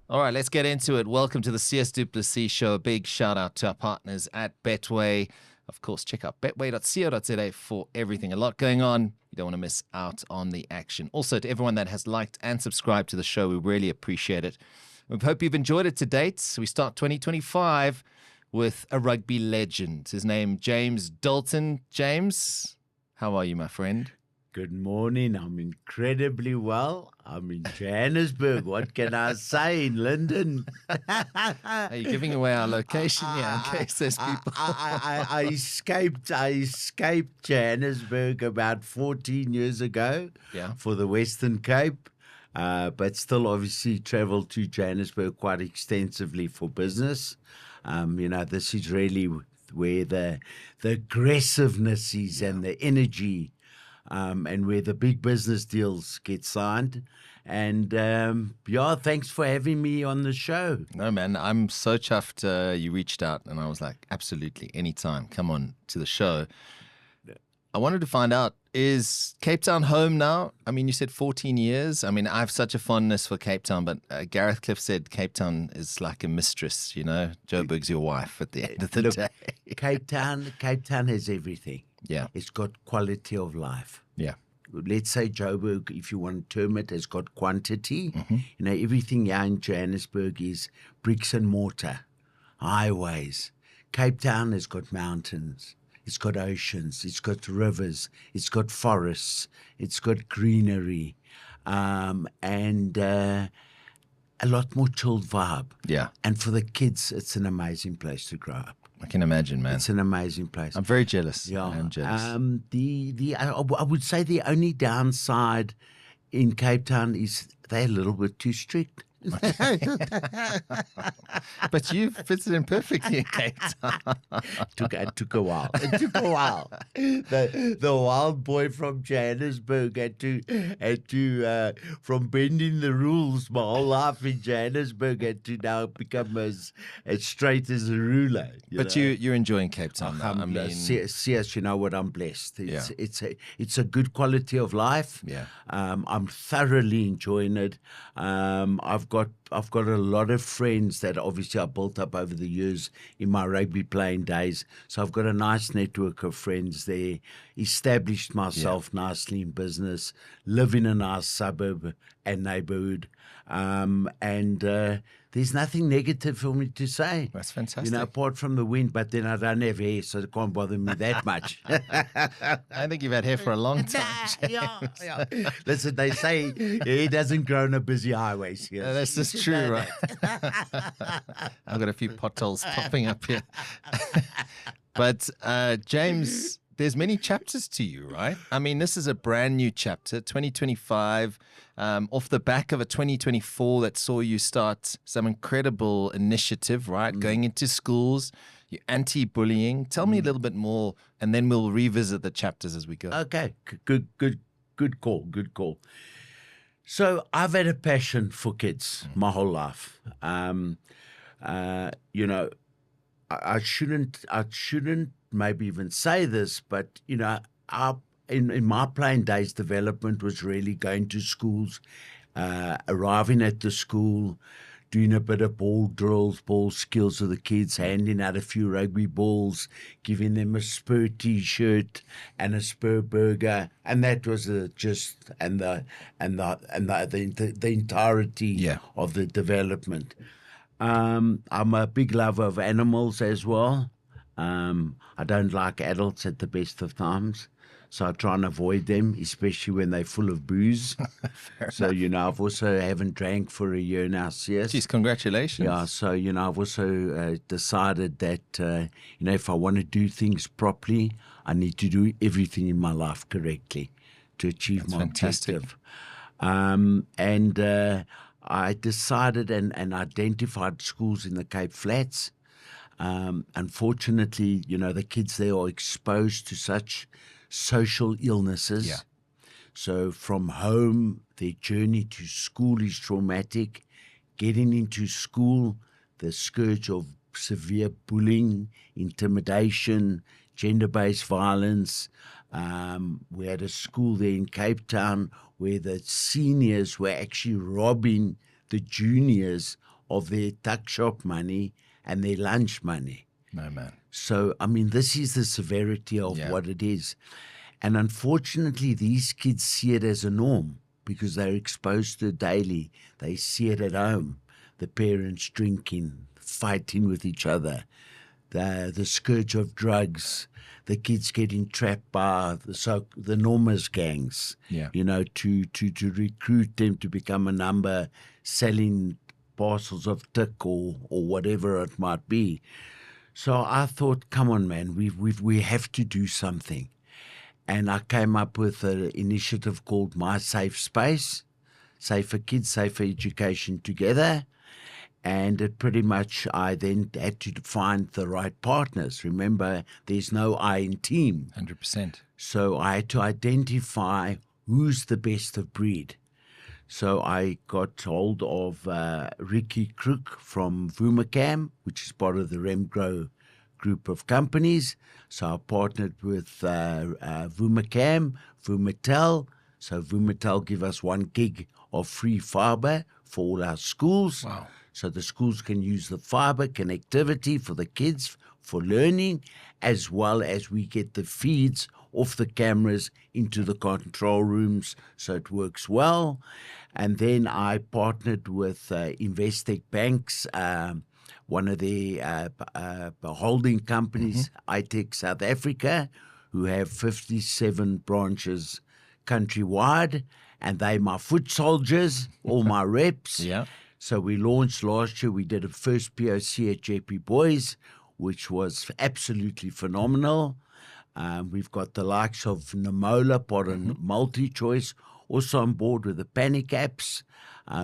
All right, let's get into it. Welcome to the Sias du Plessis show. A big shout out to our partners at Betway. Of course, check out betway.co.za for everything. A lot going on. You don't want to miss out on the action. Also, to everyone that has liked and subscribed to the show, we really appreciate it. We hope you've enjoyed it to date. We start 2025 with a rugby legend. His name, James Dalton. James, how are you, my friend? Good morning. I'm incredibly well. I'm in Johannesburg. What can I say in London? Are you giving away our location here in case there's people? I escaped Johannesburg about 14 years ago for the Western Cape, but still obviously traveled to Johannesburg quite extensively for business. This is really where the aggressiveness is and the energy and where the big business deals get signed. And thanks for having me on the show. No, man, I'm so chuffed you reached out, and I was like, absolutely, anytime, come on to the show. I wanted to find out, is Cape Town home now? I mean, you said 14 years. I mean, I have such a fondness for Cape Town, but Gareth Cliff said Cape Town is like a mistress, you know? Joburg's your wife at the end of the day. Cape Town has everything. Yeah. It's got quality of life. Yeah. Let's say Joburg, if you want to term it, has got quantity. Mm-hmm. Everything here in Johannesburg is bricks and mortar, highways. Cape Town has got mountains. It's got oceans, it's got rivers, it's got forests, it's got greenery, and a lot more chilled vibe. Yeah. And for the kids, it's an amazing place to grow up. I can imagine, man. It's an amazing place. I'm very jealous. Yeah. I'm jealous. I would say the only downside in Cape Town is they're a little bit too strict. But you fitted in perfectly in Cape Town. It took a while. The wild boy from Johannesburg had to from bending the rules my whole life in Johannesburg had to now become as straight as a ruler. You're enjoying Cape Town now. I mean, Sias, you know what? I'm blessed. It's a good quality of life. Yeah. I'm thoroughly enjoying it. I've got a lot of friends that obviously I built up over the years in my rugby playing days. So I've got a nice network of friends there, established myself nicely in business, live in a nice suburb and neighborhood. There's nothing negative for me to say. That's fantastic. Apart from the wind, but then I don't have hair, so it can't bother me that much. I think you've had hair for a long time. Yeah. Listen, they say hair doesn't grow on a busy highway. That's just true, right? I've got a few potholes popping up here. But James, there's many chapters to you, right? I mean, this is a brand new chapter, 2025, off the back of a 2024 that saw you start some incredible initiative, right? Going into schools, you're anti-bullying. Tell me a little bit more, and then we'll revisit the chapters as we go. Okay, good call. So I've had a passion for kids my whole life. I shouldn't maybe even say this, but in my playing days, development was really going to schools, arriving at the school, doing a bit of ball drills, ball skills with the kids, handing out a few rugby balls, giving them a Spur T-shirt and a Spur burger, and that was the entirety of the development. I'm a big lover of animals as well. I don't like adults at the best of times, so I try and avoid them, especially when they're full of booze. So, I've also haven't drank for a year now, Sias. Jeez, congratulations. Yeah, so, I've also decided that, if I want to do things properly, I need to do everything in my life correctly to achieve my objective. I decided and identified schools in the Cape Flats. Unfortunately, the kids there are exposed to such social illnesses. Yeah. So from home, their journey to school is traumatic. Getting into school, the scourge of severe bullying, intimidation, gender-based violence. We had a school there in Cape Town where the seniors were actually robbing the juniors of their tuck shop money and their lunch money. No, man. So, I mean, this is the severity of what it is. And unfortunately, these kids see it as a norm because they're exposed to it daily. They see it at home. The parents drinking, fighting with each other, the scourge of drugs, the kids getting trapped by the Normas gangs, you know, to recruit them to become a number, selling parcels of tick or whatever it might be. So I thought, come on, man, we have to do something. And I came up with an initiative called My Safe Space, Safer Kids, Safer Education Together. And it pretty much, I then had to find the right partners. Remember, there's no I in team. 100%. So I had to identify who's the best of breed. So I got hold of Ricky Crook from Vumacam, which is part of the Remgrow group of companies. So I partnered with Vumacam, Vumatel. So Vumatel give us 1 gig of free fiber for all our schools. Wow. So the schools can use the fiber connectivity for the kids for learning, as well as we get the feeds off the cameras into the control rooms, so it works well. And then I partnered with Investec Banks, one of the holding companies, iTech South Africa, who have 57 branches countrywide, and they my foot soldiers, all my reps. Yeah. So we launched last year. We did a first POC at JP Boys, which was absolutely phenomenal. We've got the likes of Namola, part of MultiChoice, also on board with the panic apps.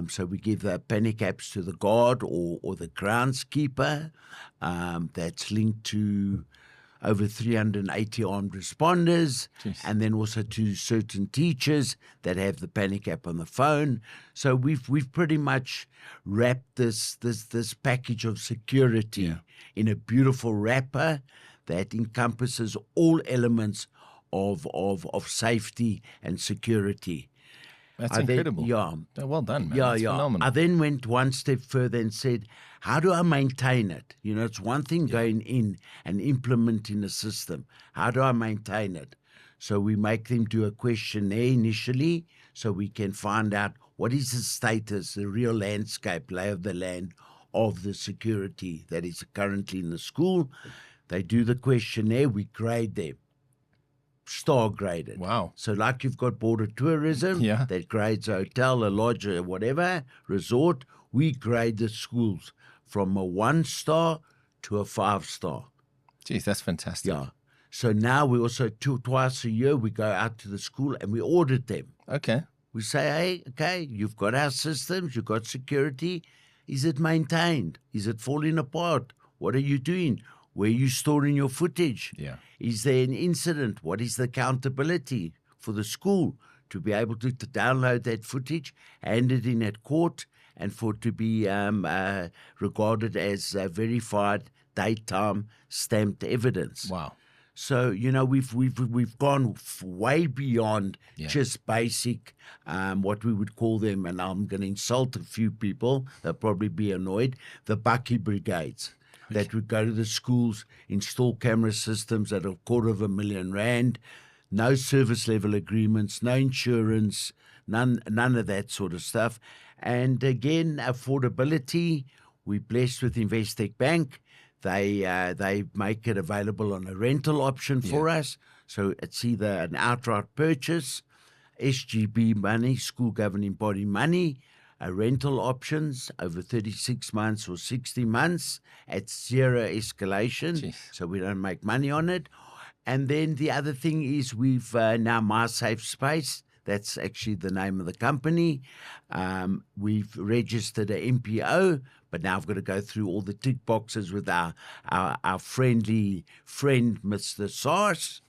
So we give the panic apps to the guard or the groundskeeper. That's linked to over 380 armed responders, and then also to certain teachers that have the panic app on the phone. So we've pretty much wrapped this package of security in a beautiful wrapper that encompasses all elements of safety and security. That's incredible. Well done, man. That's phenomenal. I then went one step further and said, how do I maintain it? You know, it's one thing going in and implementing a system. How do I maintain it? So we make them do a questionnaire initially so we can find out what is the status, the real landscape, lay of the land of the security that is currently in the school. They do the questionnaire, we grade them. Star graded. Wow. So like you've got border tourism that grades a hotel, a lodge, or whatever, resort, we grade the schools from a 1-star to a 5-star. Geez, that's fantastic. Yeah. So now we also, twice a year, we go out to the school and we audit them. Okay. We say, hey, okay, you've got our systems, you've got security. Is it maintained? Is it falling apart? What are you doing? Where are you storing your footage? Yeah. Is there an incident? What is the accountability for the school to be able to download that footage, hand it in at court, and for it to be regarded as verified, daytime, stamped evidence? Wow. So, you know, we've gone way beyond just basic, what we would call them, and I'm going to insult a few people, they'll probably be annoyed, the Bucky Brigades. That would go to the schools, install camera systems at $250,000 rand, no service level agreements, no insurance, none of that sort of stuff. And again, affordability, we're blessed with Investec Bank. They make it available on a rental option for us. So it's either an outright purchase, SGB money, school governing body money, rental options over 36 months or 60 months at zero escalation. So we don't make money on it. And then the other thing is we've now My Safe Space. That's actually the name of the company. We've registered an MPO, but now I've got to go through all the tick boxes with our friendly friend, Mr. Sias,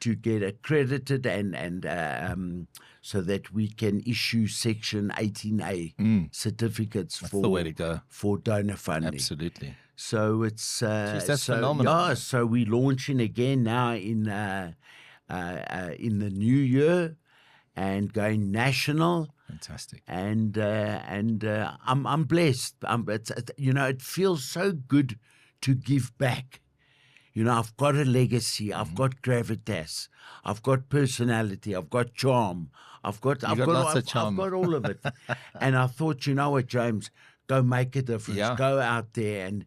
to get accredited and so that we can issue Section 18A certificates That's the way to go. For donor funding. Absolutely. So it's that's phenomenal. Yeah, so we're launching again now in the new year and going national. Fantastic. And I'm blessed. It feels so good to give back. I've got a legacy. I've got gravitas. I've got personality. I've got charm. I've got lots of charm. I've got all of it. And I thought, you know what, James, go make a difference. Yeah. Go out there and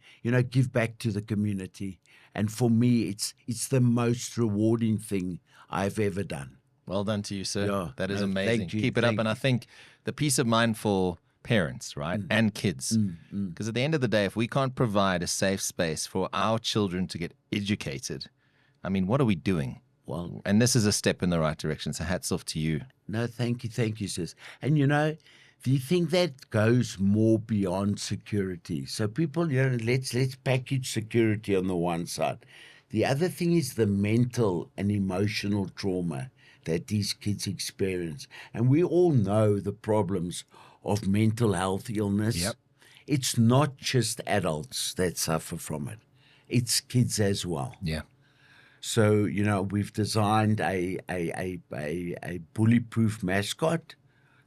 give back to the community. And for me, it's the most rewarding thing I've ever done. Well done to you, sir. Yeah. That is No, amazing. thank you, Keep it up. thank And I you. think the peace of mind for parents, right, and kids, because at the end of the day, if we can't provide a safe space for our children to get educated, I mean, what are we doing? Well, And this is a step in the right direction. So hats off to you. no, thank you, sis. And do you think that goes more beyond security? So people, let's package security on the one side. The other thing is the mental and emotional trauma that these kids experience. And we all know the problems of mental health illness. Yep. It's not just adults that suffer from it. It's kids as well. Yeah. So, we've designed a bully-proof mascot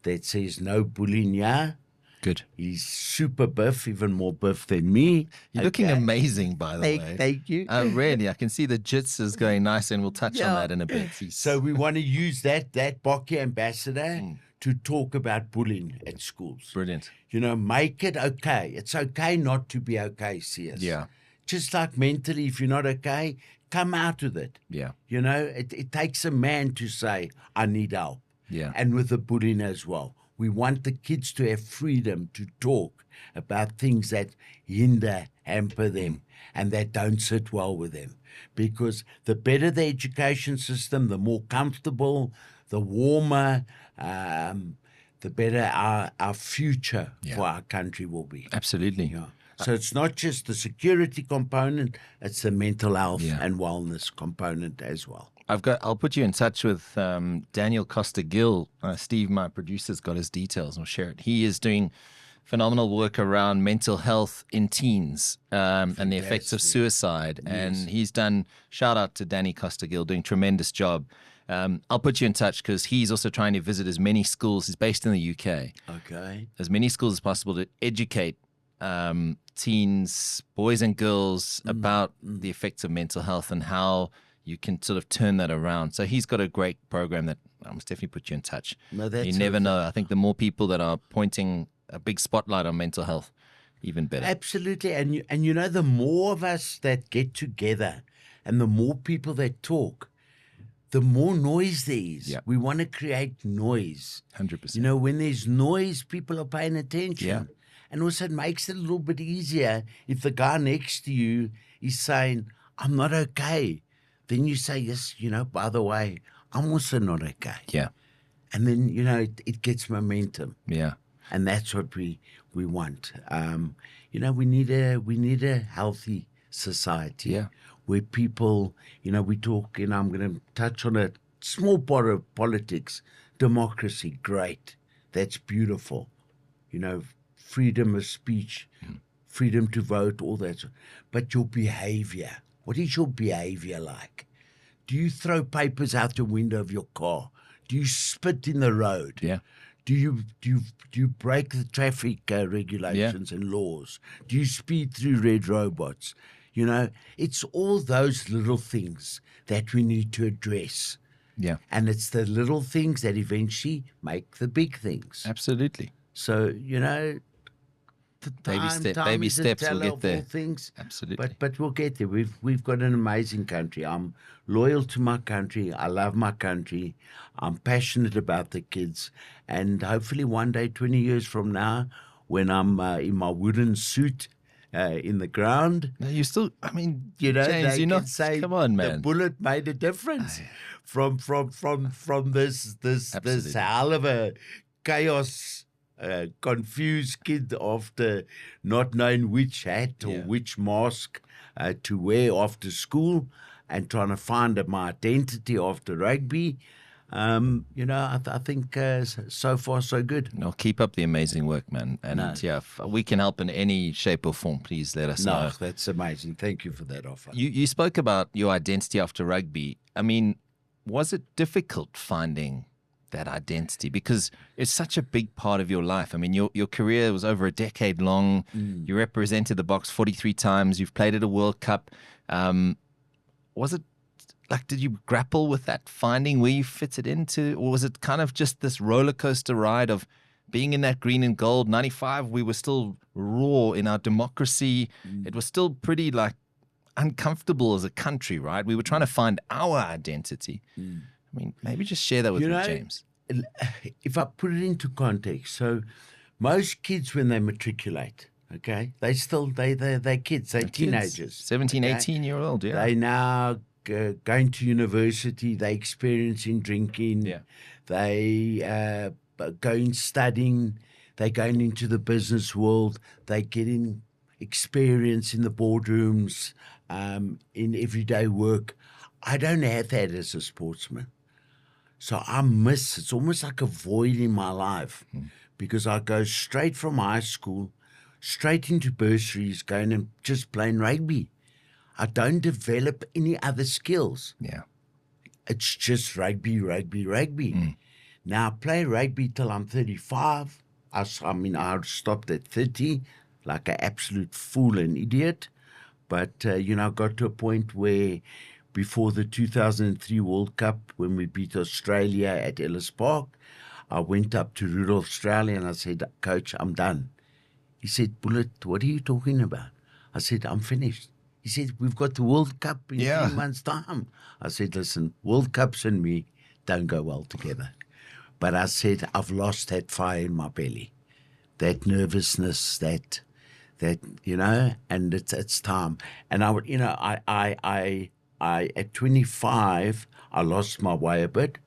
that says no bullying here. Good. He's super buff, even more buff than me. You're looking amazing, by the way. Thank you. Really, I can see the jits is going nice, and we'll touch on that in a bit. So we want to use that Bokke ambassador to talk about bullying at schools. Brilliant. Make it okay. It's okay not to be okay, Sias. Yeah. Just like mentally, if you're not okay, come out with it. Yeah. It takes a man to say, I need help. Yeah. And with the bullying as well. We want the kids to have freedom to talk about things that hamper them, and that don't sit well with them. Because the better the education system, the more comfortable, the warmer, the better our future for our country will be. Absolutely. Yeah. So it's not just the security component, it's the mental health and wellness component as well. I'll put you in touch with Daniel Costa-Gill. Steve, my producer's got his details. I'll share it. He is doing phenomenal work around mental health in teens and the effects of suicide. Yes. And he's done, shout out to Danny Costa-Gill, doing a tremendous job. I'll put you in touch because he's also trying to visit as many schools. He's based in the UK. Okay. As many schools as possible to educate teens, boys and girls about the effects of mental health and how you can sort of turn that around. So he's got a great program that I must definitely put you in touch. No, that's you never know. I think the more people that are pointing a big spotlight on mental health, even better. Absolutely. And the more of us that get together and the more people that talk, the more noise there is. Yeah. We want to create noise. 100%. When there's noise, people are paying attention. Yeah. And also it makes it a little bit easier if the guy next to you is saying, I'm not okay. Then you say, yes, by the way, I'm also not okay. Yeah. And then, it gets momentum. Yeah. And that's what we want. We need a healthy society where people, we talk, I'm going to touch on a small part of politics. Democracy, great. That's beautiful. Freedom of speech, freedom to vote, all that. But your behavior, what is your behavior like? Do you throw papers out the window of your car? Do you spit in the road? Yeah. Do you break the traffic regulations and laws? Do you speed through red robots? It's all those little things that we need to address. Yeah. And it's the little things that eventually make the big things. Absolutely. So, baby steps, we'll get there. Things. Absolutely. But we'll get there. We've got an amazing country. I'm loyal to my country. I love my country. I'm passionate about the kids. And hopefully one day, 20 years from now, when I'm in my wooden suit in the ground. No, you still, James, they you're not, say, come on, man. The bullet made a difference from this hell of a chaos, confused kid after not knowing which hat or which mask to wear after school and trying to find my identity after rugby. I think so far so good. No, keep up the amazing work, man. And if we can help in any shape or form, please let us know. No, that's amazing. Thank you for that offer. You spoke about your identity after rugby. Was it difficult finding that identity? Because it's such a big part of your life. I mean, your career was over a decade long. You represented the Boks 43 times. You've played at a World Cup. Was it like, did you grapple with that, finding where you fitted into? Or was it kind of just this roller coaster ride of being in that green and gold? 95, we were still raw in our democracy. It was still pretty like uncomfortable as a country, right? We were trying to find our identity. I mean, maybe just share that with me, James. If I put it into context, so most kids when they matriculate, okay, they're kids, they're teenagers. 17, okay? 18-year-old, yeah. They now going to university, they're experiencing drinking, they going studying, they're going into the business world, they're getting experience in the boardrooms, in everyday work. I don't have that as a sportsman. So it's almost like a void in my life because I go straight from high school, straight into bursaries, going and just playing rugby. I don't develop any other skills. Yeah. It's just rugby. Now I play rugby till I'm 35. I stopped at 30 like an absolute fool and idiot. But, I got to a point where before the 2003 World Cup, when we beat Australia at Ellis Park, I went up to Rudolph Australia and I said, Coach, I'm done. He said, Bullet, what are you talking about? I said, I'm finished. He said, we've got the World Cup in 3 months' time. I said, listen, World Cups and me don't go well together. But I said, I've lost that fire in my belly, that nervousness, that and it's time. And I at 25, I lost my way a bit.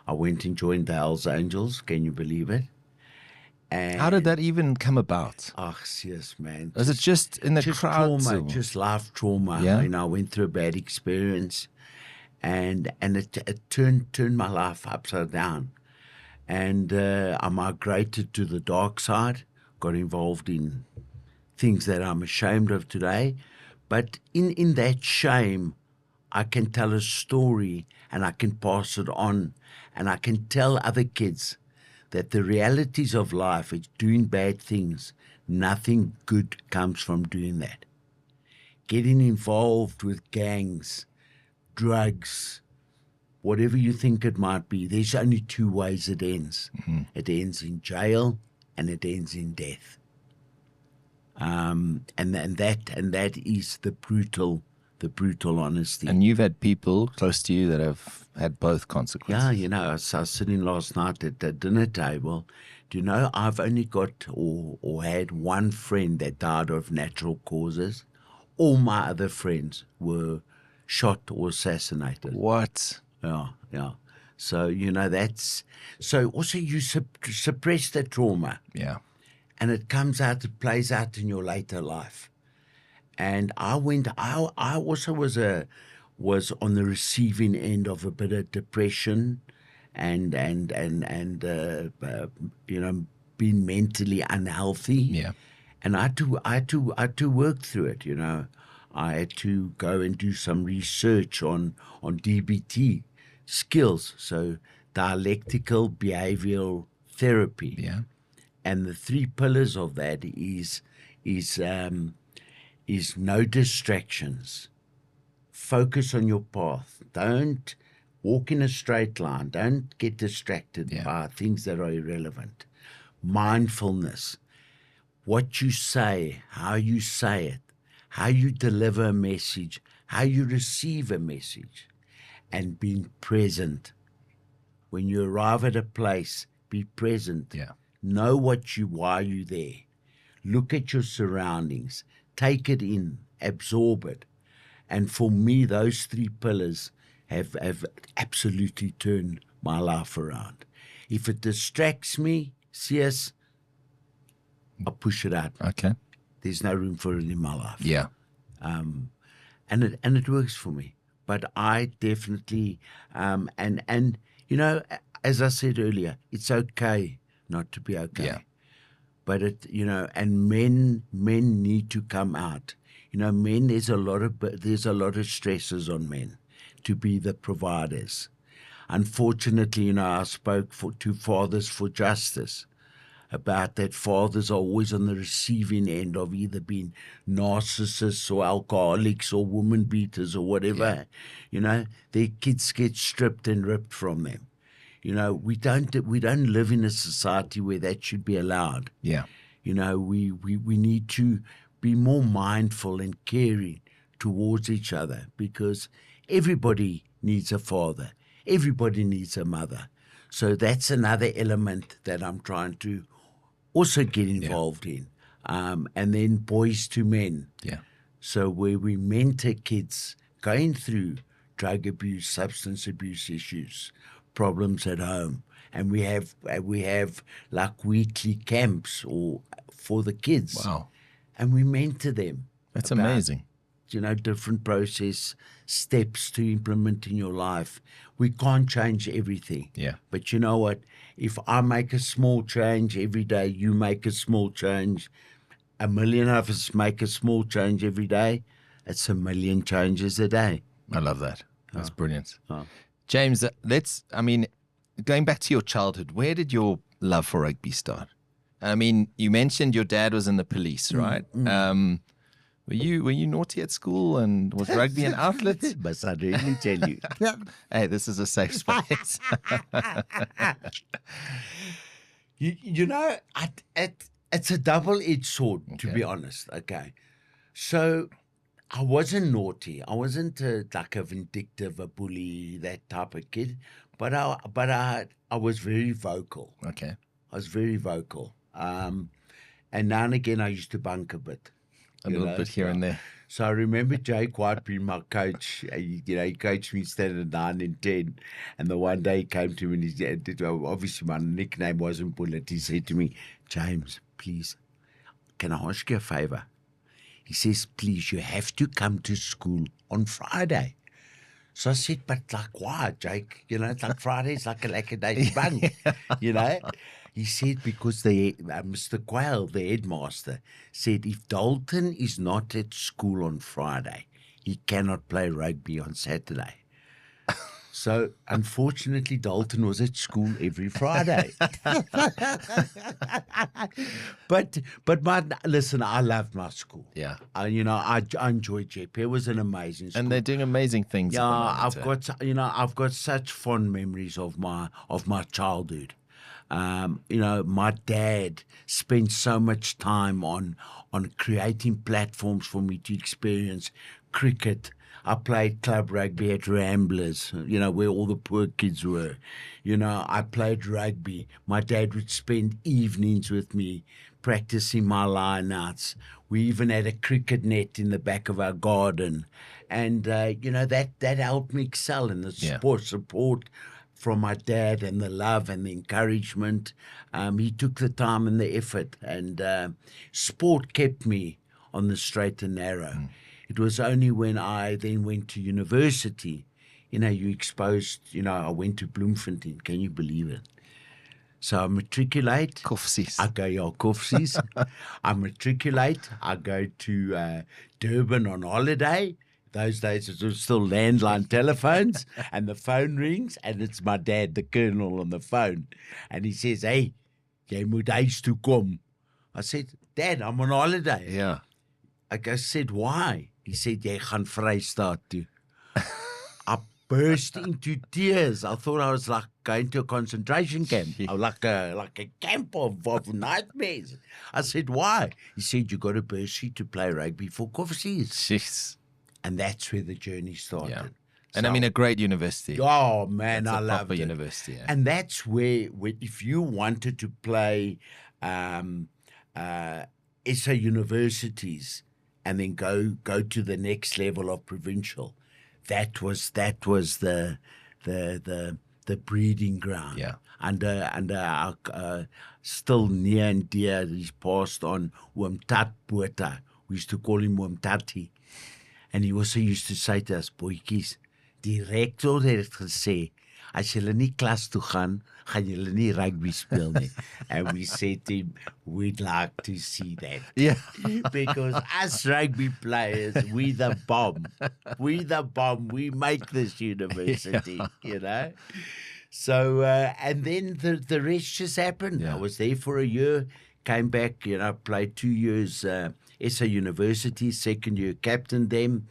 I went and joined the Hells Angels. Can you believe it? And how did that even come about? Oh, Sias, man. Was it just in the crowd? Trauma, just life trauma. Yeah. I went through a bad experience, and it turned my life upside down. And I migrated to the dark side, got involved in things that I'm ashamed of today. But in that shame, I can tell a story and I can pass it on and I can tell other kids that the realities of life is doing bad things. Nothing good comes from doing that. Getting involved with gangs, drugs, whatever you think it might be, there's only 2 ways it ends. It ends in jail and it ends in death. And that is the brutal honesty. And you've had people close to you that have had both consequences. Yeah, I was sitting last night at the dinner table. Do you know I've only got or had one friend that died of natural causes. All my other friends were shot or assassinated. What? Yeah. So, that's... So also you suppress the trauma. Yeah. And it plays out in your later life. And I also was on the receiving end of a bit of depression and being mentally unhealthy. Yeah. And I had to work through it, I had to go and do some research on DBT skills, so dialectical behavioral therapy. Yeah. And the 3 pillars of that is no distractions. Focus on your path. Don't walk in a straight line. Don't get distracted by things that are irrelevant. Mindfulness. What you say, how you say it, how you deliver a message, how you receive a message, and being present. When you arrive at a place, be present. Yeah. Know why you're there. Look at your surroundings. Take it in. Absorb it. And for me, those 3 pillars have absolutely turned my life around. If it distracts me, Sias, I'll push it out. Okay. There's no room for it in my life. Yeah. And it works for me. But I definitely as I said earlier, it's okay not to be okay. Yeah. But and men need to come out. Men, there's a lot of stresses on men to be the providers. unfortunately, I spoke to Fathers for Justice about that fathers are always on the receiving end of either being narcissists or alcoholics or woman beaters or whatever. Their kids get stripped and ripped from them. We don't live in a society where that should be allowed. Yeah. We need to be more mindful and caring towards each other, because everybody needs a father. Everybody needs a mother. So that's another element that I'm trying to also get involved in. And then Boys to Men. Yeah. So where we mentor kids going through drug abuse, substance abuse issues, problems at home. And we have like weekly camps for the kids. Wow. And we mentor them. That's amazing. Different process steps to implement in your life. We can't change everything. Yeah. But you know what? If I make a small change every day, you make a small change, 1 million of us make a small change every day, it's 1 million changes a day. I love that. That's brilliant. James, going back to your childhood, where did your love for rugby start? I mean, you mentioned your dad was in the police, right? Were you naughty at school, and was rugby an outlet? Must I really tell you? Hey, this is a safe space. It's a double-edged sword, to be honest. Okay, so I wasn't naughty. I wasn't like a vindictive, a bully, that type of kid. But I was very vocal. Okay, I was very vocal. And now and again, I used to bunk a bit. A little bit here and there. So I remember Jake White being my coach. He coached me standard 9 and 10. And the one day he came to me and he said, obviously my nickname wasn't Bullet. He said to me, James, please, can I ask you a favor? He says, please, you have to come to school on Friday. So I said, but like why, Jake? It's like Friday's like a lackadaisy bunk, He said because Mr. Quayle, the headmaster, said if Dalton is not at school on Friday, he cannot play rugby on Saturday. So, unfortunately, Dalton was at school every Friday. But listen, I loved my school. Yeah. I enjoyed JP. It was an amazing school. And they're doing amazing things. Yeah, I've got such fond memories of my childhood. My dad spent so much time on creating platforms for me to experience cricket. I played club rugby at Ramblers, where all the poor kids were. I played rugby. My dad would spend evenings with me practicing my line-outs. We even had a cricket net in the back of our garden. And, that helped me excel in the support from my dad, and the love and the encouragement. He took the time and the effort, and sport kept me on the straight and narrow. It was only when I then went to university, you exposed, I went to Bloemfontein. Can you believe it? So I matriculate. Koffsies. I go, Koffsies. I matriculate. I go to Durban on holiday. Those days it was still landline telephones, and the phone rings, and it's my dad, the colonel, on the phone. And he says, hey, jy moet huis toe kom. I said, Dad, I'm on holiday. Yeah. I said, why? He said, jy gaan Vrystaat toe. I burst into tears. I thought I was like going to a concentration camp, like a camp of nightmares. I said, why? He said, you got a bursary to play rugby for Koffsies. Jeez. And that's where the journey started. Yeah. And a great university. Oh, man, I love it. University. Yeah. And that's where if you wanted to play SA universities and then go to the next level of provincial, that was the breeding ground. Yeah. Under our still near and dear, he's passed on, Oom Tat Botha. We used to call him Oom Tati. And he also used to say to us, boetjies, die rector het gesê, as julle nie klas toe gaan julle nie rugby speel nie. And we said to him, we'd like to see that. Yeah. Because us rugby players, we the bomb. We the bomb. We make this university, you know. So, and then the rest just happened. Yeah. I was there for a year, came back, you know, played 2 years SA University, second year captained them,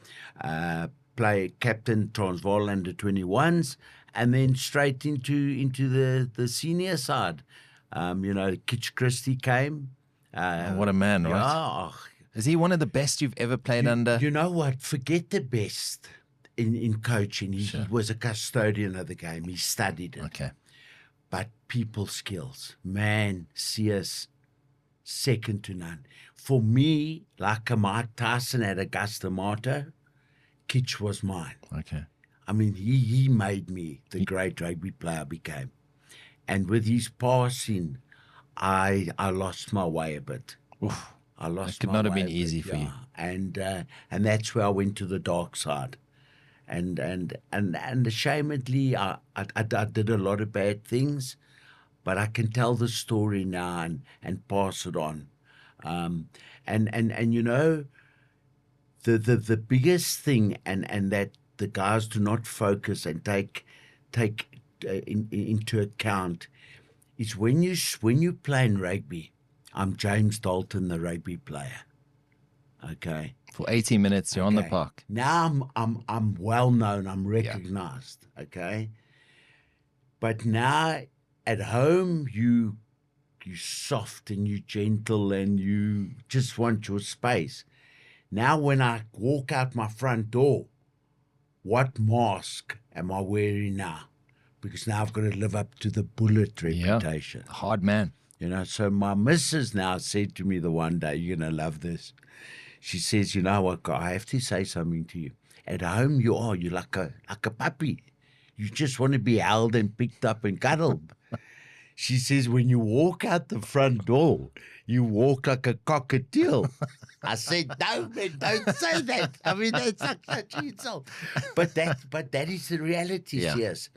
play captain Transvaal under 21s, and then straight into the senior side. You know, Kitch Christie came. What a man, right? Yeah. Is he one of the best you've ever played under? You know what? Forget the best in coaching. He was a custodian of the game. He studied it. Okay. But people skills, man, Sias, second to none. For me, like a Mike Tyson had Augusta Mato, Kitch was mine. Okay. I mean, he made me the great rugby player I became. And with his passing, I lost my way a bit. Oof. I lost. It could not have been easy for you. And that's where I went to the dark side. And ashamedly, I did a lot of bad things, but I can tell the story now and pass it on. And you know, the biggest thing and that the guys do not focus and take into account is when you play in rugby. I'm James Dalton, the rugby player. Okay. For 80 minutes, you're on the park. Now I'm well known. I'm recognized. Yeah. Okay. But now at home, you soft and you gentle and you just want your space. Now when I walk out my front door, what mask am I wearing now? Because now I've got to live up to the bullet reputation. Yeah. Hard man. You know, so my missus now said to me the one day, you're going to love this. She says, you know what, I have to say something to you. At home you're like a puppy. You just want to be held and picked up and cuddled. She says, when you walk out the front door, you walk like a cockatiel. I said, no, man, don't say that. I mean, that's such an insult. But that is the reality, yes.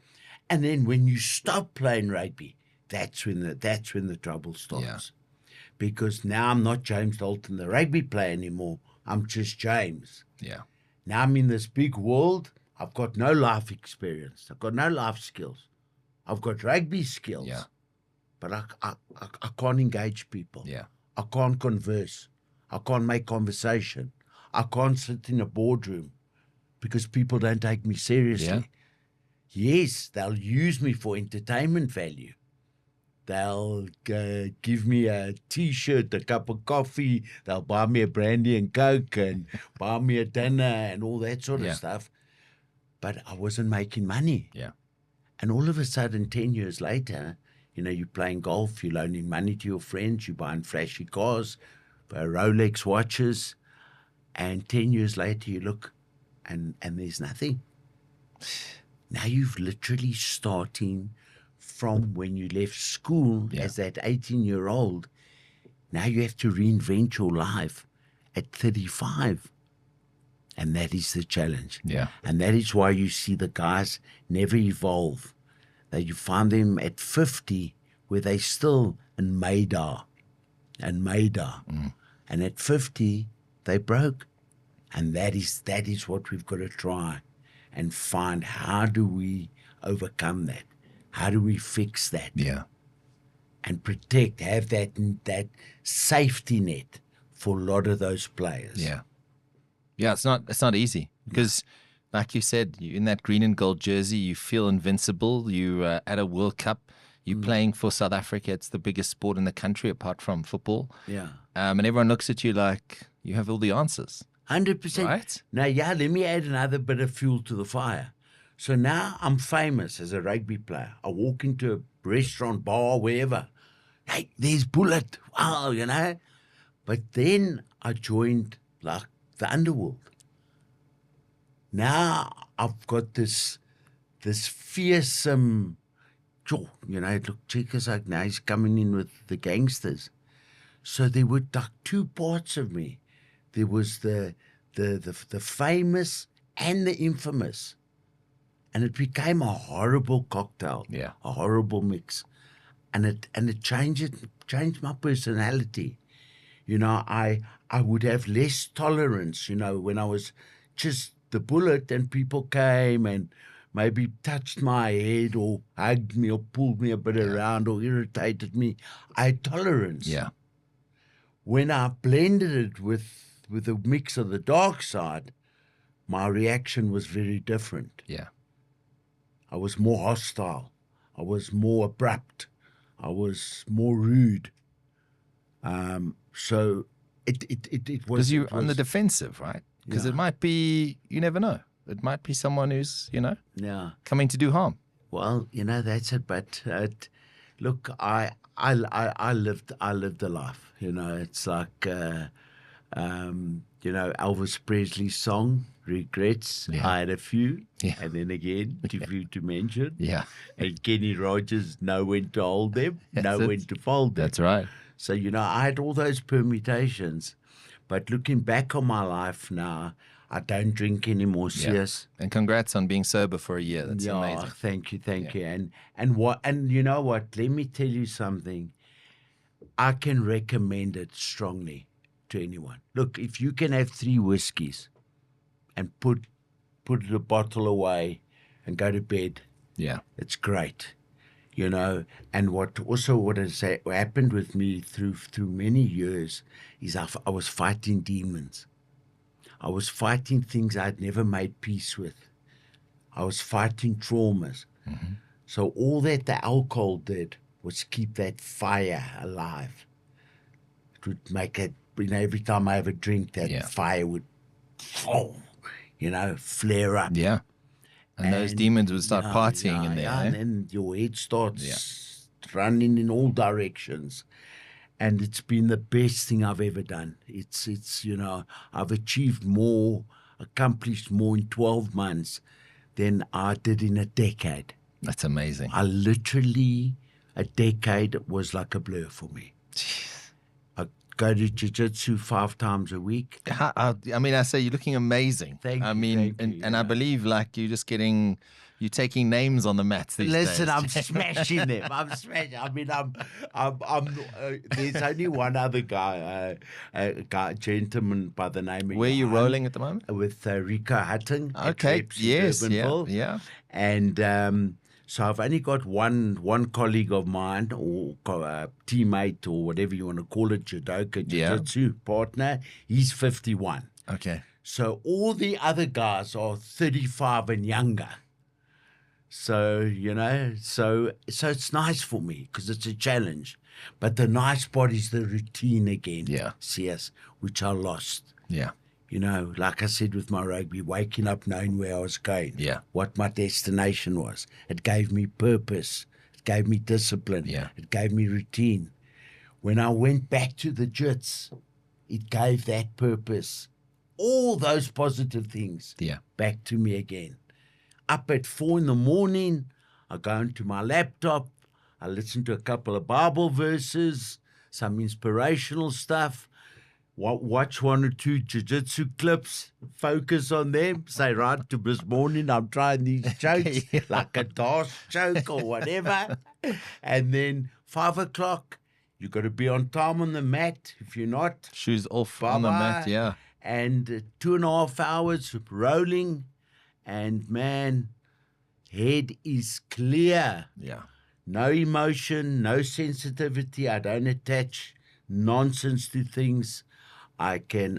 And then when you stop playing rugby, that's when the trouble starts. Yeah. Because now I'm not James Dalton, the rugby player anymore. I'm just James. Yeah. Now I'm in this big world. I've got no life experience. I've got no life skills. I've got rugby skills. Yeah. But I can't engage people. Yeah. I can't converse. I can't make conversation. I can't sit in a boardroom because people don't take me seriously. Yeah. Yes, they'll use me for entertainment value. They'll give me a T-shirt, a cup of coffee. They'll buy me a brandy and Coke and buy me a dinner and all that sort of stuff. But I wasn't making money. Yeah. And all of a sudden, 10 years later, you know, you're playing golf, you're loaning money to your friends, you're buying flashy cars, Rolex watches, and 10 years later you look and there's nothing. Now you've literally starting from when you left school as that 18-year-old. Now you have to reinvent your life at 35. And that is the challenge. Yeah. And that is why you see the guys never evolve. That you find them at 50 where they still in Maydar. And at 50, they broke. And that is what we've got to try and find. How do we overcome that? How do we fix that? Yeah. And protect, have that safety net for a lot of those players. Yeah. Yeah, it's not easy because, like you said, you're in that green and gold jersey, you feel invincible. You at a World Cup, you're playing for South Africa. It's the biggest sport in the country apart from football. Yeah. And everyone looks at you like you have all the answers. 100%. Right? Now, let me add another bit of fuel to the fire. So now I'm famous as a rugby player. I walk into a restaurant, bar, wherever. Hey, there's Bullet. Wow, you know. But then I joined like the underworld. Now I've got this fearsome, you know, look, Checkers like now he's coming in with the gangsters. So there were like two parts of me. There was the famous and the infamous. And it became a horrible cocktail, a horrible mix. And it changed my personality. You know, I would have less tolerance, you know, when I was just the bullet and people came and maybe touched my head or hugged me or pulled me a bit around or irritated me. I had tolerance. Yeah. When I blended it with a mix of the dark side, my reaction was very different. Yeah. I was more hostile. I was more abrupt. I was more rude. So it was... Because you're on the defensive, right? Because it might be, you never know. It might be someone who's, you know, coming to do harm. Well, you know, that's it. But look, I lived the life. You know, it's like, you know, Elvis Presley's song, Regrets. I had a few, and then again, too few to mention. And Kenny Rogers, know when to hold them, know when to fold them. That's right. So, you know, I had all those permutations. But looking back on my life now, I don't drink anymore, Sias. And congrats on being sober for a year. That's amazing. Thank you. And you know what? Let me tell you something. I can recommend it strongly to anyone. Look, if you can have 3 whiskeys and put the bottle away and go to bed, it's great. You know, and what has happened with me through many years is I was fighting demons. I was fighting things I'd never made peace with. I was fighting traumas. So all that the alcohol did was keep that fire alive. It would make it, you know, every time I have a drink, that fire would, you know, flare up. And those demons would start partying in there. And then your head starts running in all directions. And it's been the best thing I've ever done. It's you know, I've achieved more, accomplished more in 12 months than I did in a decade. That's amazing. I literally, a decade was like a blur for me. I go to jiu-jitsu 5 times a week. I mean, I say you're looking amazing. Thank you. I mean, and I believe like you're just getting... You're taking names on the mats these days. Listen, I'm smashing them. I'm smashing. I mean, there's only one other guy, a gentleman by the name of... Where are you rolling at the moment? With Rico Hutton. Okay, yes, yeah. And so I've only got one colleague of mine, or teammate, or whatever you want to call it, judoka, jiu-jitsu partner. He's 51. Okay. So all the other guys are 35 and younger. So, you know, so it's nice for me because it's a challenge. But the nice part is the routine again, Sias, which I lost. You know, like I said with my rugby, waking up knowing where I was going, what my destination was. It gave me purpose. It gave me discipline. It gave me routine. When I went back to the jits, it gave that purpose, all those positive things back to me again. Up at 4 a.m, I go into my laptop, I listen to a couple of Bible verses, some inspirational stuff, watch 1 or 2 jiu-jitsu clips, focus on them, say, right, to this morning I'm trying these jokes, like a DOS joke or whatever. And then 5 o'clock, you got to be on time on the mat. If you're not, shoes off on the mat, And 2.5 hours rolling. And man, head is clear. No emotion, no sensitivity. I don't attach nonsense to things. I can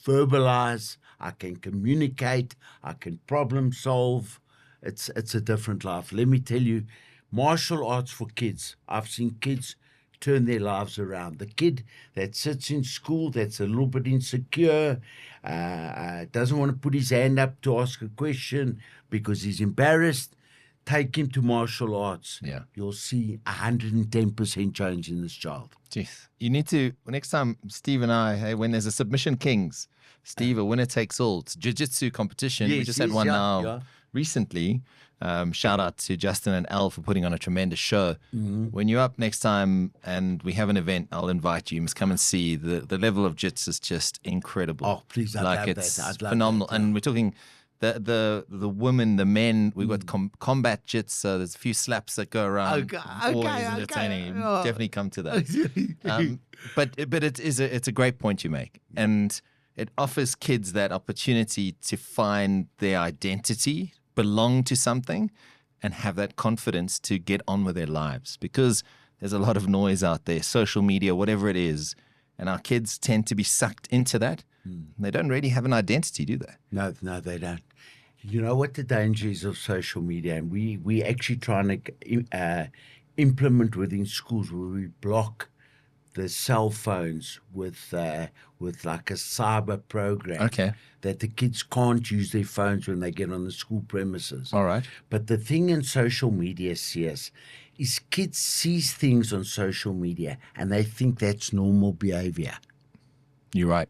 verbalize. I can communicate. I can problem solve. It's a different life. Let me tell you, martial arts for kids. I've seen kids turn their lives around. The kid that sits in school, that's a little bit insecure, doesn't want to put his hand up to ask a question because he's embarrassed, take him to martial arts. You'll see 110% change in this child. Jeez. You need to, next time, Steve and I, hey, when there's a Submission Kings, Steve, a winner takes all. It's jiu-jitsu competition. We just had one now recently. Shout out to Justin and Al for putting on a tremendous show. When you're up next time and we have an event, I'll invite you. You must come and see. The level of jits is just incredible. Oh, please, I'd love that. I'd love phenomenal. that. And we're talking the women, the men. We've got combat jits, so there's a few slaps that go around. Always entertaining. Definitely come to that. But it's a great point you make, and it offers kids that opportunity to find their identity, belong to something, and have that confidence to get on with their lives. Because there's a lot of noise out there, social media, whatever it is, and our kids tend to be sucked into that. They don't really have an identity, do they? No, they don't. You know what the danger is of social media, and we actually trying to implement within schools where we block the cell phones with like a cyber program. Okay. That the kids can't use their phones when they get on the school premises. All right. But the thing in social media, Sias, is kids sees things on social media and they think that's normal behavior. You're right.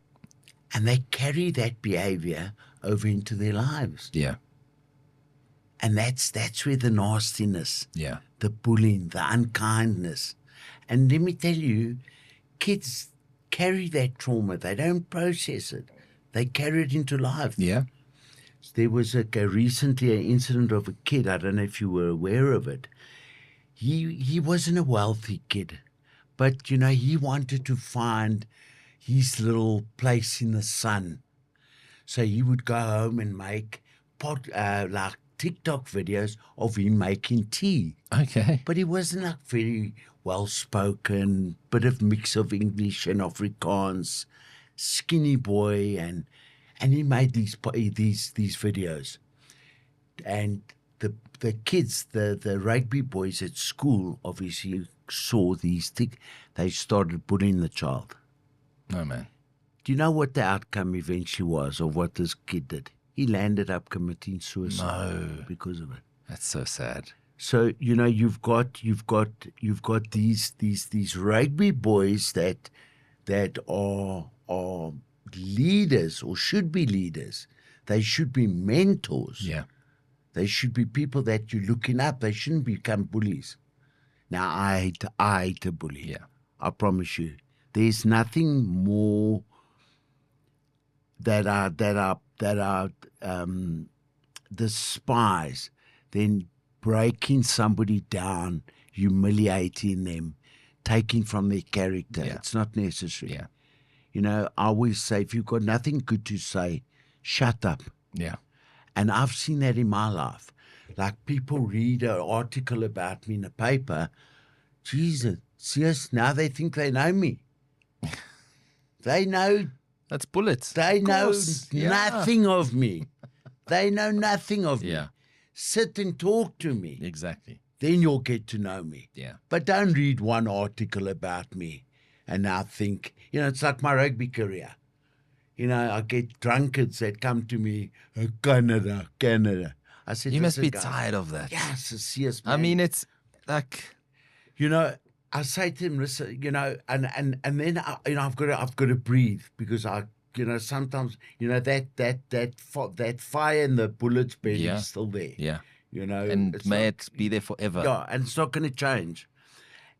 And they carry that behavior over into their lives. Yeah. And that's where the nastiness, the bullying, the unkindness. And let me tell you, kids carry that trauma. They don't process it. They carry it into life. Yeah. There was recently an incident of a kid. I don't know if you were aware of it. He wasn't a wealthy kid, but, you know, he wanted to find his little place in the sun. So he would go home and make like TikTok videos of him making tea. Okay. But he wasn't like very well-spoken, bit of mix of English and Afrikaans, skinny boy, and he made these videos. And the kids, the rugby boys at school obviously saw these things. They started bullying the child. Oh, man. Do you know what the outcome eventually was of what this kid did? He landed up committing suicide because of it. That's so sad. So, you know, you've got these rugby boys that are leaders or should be leaders. They should be mentors. Yeah. They should be people that you're looking up. They shouldn't become bullies. Now, I hate a bully. Yeah. I promise you. There's nothing more that are despise than breaking somebody down, humiliating them, taking from their character. Yeah. It's not necessary. Yeah. You know, I always say, if you've got nothing good to say, shut up. Yeah. And I've seen that in my life. Like, people read an article about me in a paper. Jesus, Sias, now they think they know me. They know. That's bullets. They know nothing of me. They know nothing of me. Yeah. Sit and talk to me. Exactly. Then you'll get to know me. Yeah. But don't read one article about me and now think, you know, it's like my rugby career. You know, I get drunkards that come to me, Canada. I said, you must be tired of that. Yes, Sias, man. I mean, it's like, you know, I say to him, listen, you know, and then I've got to breathe, because you know, sometimes, you know, that fire in the bullet's belly is still there. Yeah. You know, and may it be there forever. Yeah, and it's not going to change.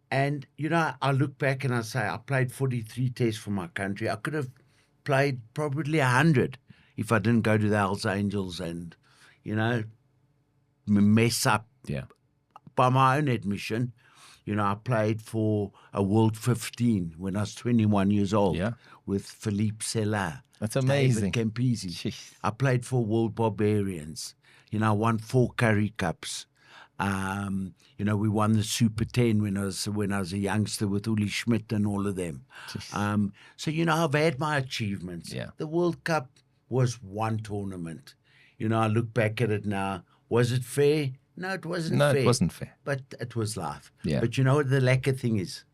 And, you know, I look back and I say, I played 43 tests for my country. I could have played probably 100 if I didn't go to the Hells Angels and, you know, mess up. Yeah. By my own admission, you know, I played for a World 15 when I was 21 years old with Philippe Sella. That's amazing. David Campisi. I played for World Barbarians. You know, I won 4 Curry Cups. You know, we won the Super 10 when I was a youngster with Uli Schmidt and all of them. So, you know, I've had my achievements. Yeah. The World Cup was one tournament. You know, I look back at it now. Was it fair? No, it wasn't fair. No, it wasn't fair. But it was life. Yeah. But you know what the lacquer thing is?